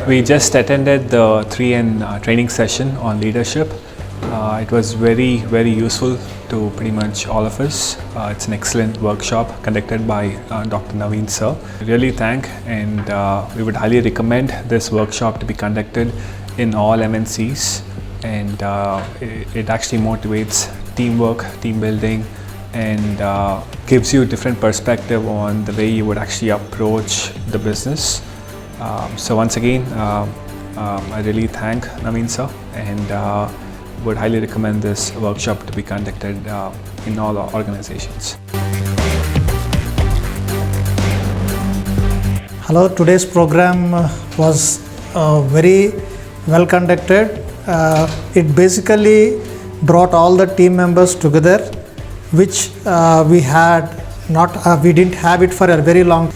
We just attended the 3N training session on leadership. It was very useful to pretty much all of us. It's an excellent workshop conducted by Dr. Naveen sir. Really thank and we would highly recommend this workshop to be conducted in all MNCs, and it actually motivates teamwork, team building, and gives you a different perspective on the way you would actually approach the business. So once again, I really thank Naveen sir and would highly recommend this workshop to be conducted in all our organizations. Hello, today's program was very well conducted. It basically brought all the team members together, which we didn't have it for a very long.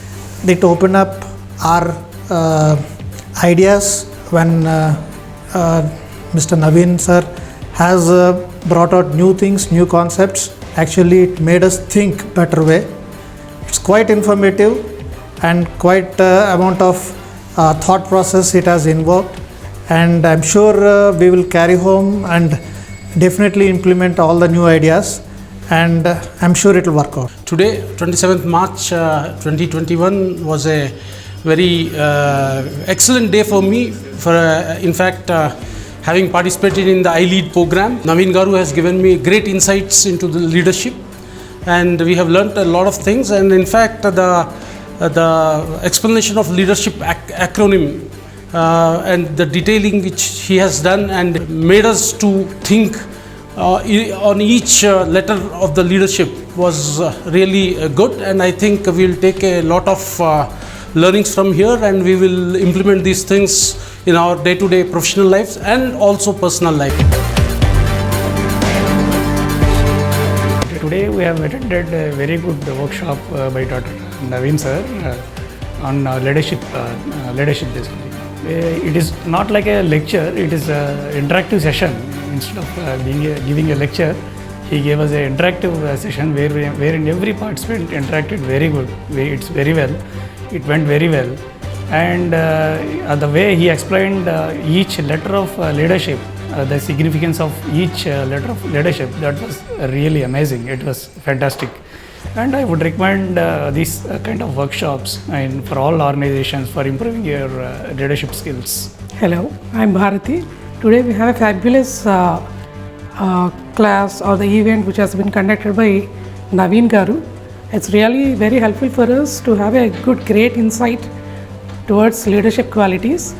It opened up our ideas when Mr. Naveen sir has brought out new things, new concepts. Actually, it made us think better way. It's quite informative and quite amount of thought process it has invoked, and I'm sure we will carry home and definitely implement all the new ideas, and I'm sure it will work out. Today, 27th March 2021 was a very excellent day for me. In fact, having participated in the iLead program, Naveen Garu has given me great insights into the leadership, and we have learnt a lot of things. And in fact, the explanation of leadership acronym and the detailing which he has done and made us to think on each letter of the leadership was really good, and I think we will take a lot of learnings from here, and we will implement these things in our day-to-day professional lives and also personal life. Today we have attended a very good workshop by Dr. Naveen sir on leadership basically. It is not like a lecture, it is an interactive session. Instead of giving a lecture, he gave us an interactive session wherein every participant interacted very good. It's very well. It went very well. And the way he explained each letter of leadership, the significance of each letter of leadership, that was really amazing. It was fantastic. And I would recommend these kind of workshops for all organizations for improving your leadership skills. Hello, I'm Bharati. Today we have a fabulous class or the event which has been conducted by Naveen Garu. It's really very helpful for us to have a great insight towards leadership qualities.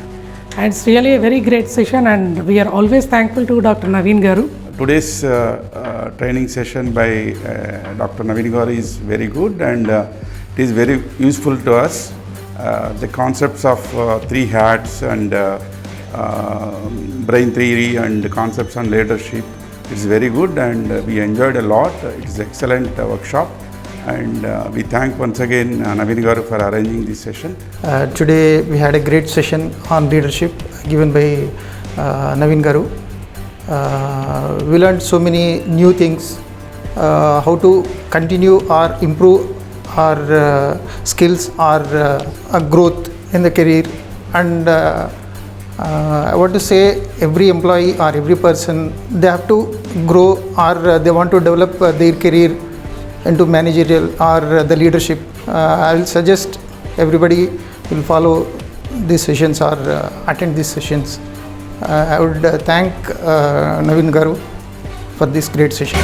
And it's really a very great session, and we are always thankful to Dr. Naveen Garu. Today's training session by Dr. Naveen Garu is very good, and it is very useful to us. The concepts of three hats and brain theory and concepts on leadership is very good, and we enjoyed a lot. It is an excellent workshop, and we thank once again Naveen Garu for arranging this session. Today we had a great session on leadership given by Naveen Garu. We learned so many new things, how to continue or improve our skills or growth in the career. And I want to say every employee or every person, they have to grow or they want to develop their career into managerial or the leadership. I will suggest everybody will follow these sessions or attend these sessions. I would thank Naveen Garu for this great session.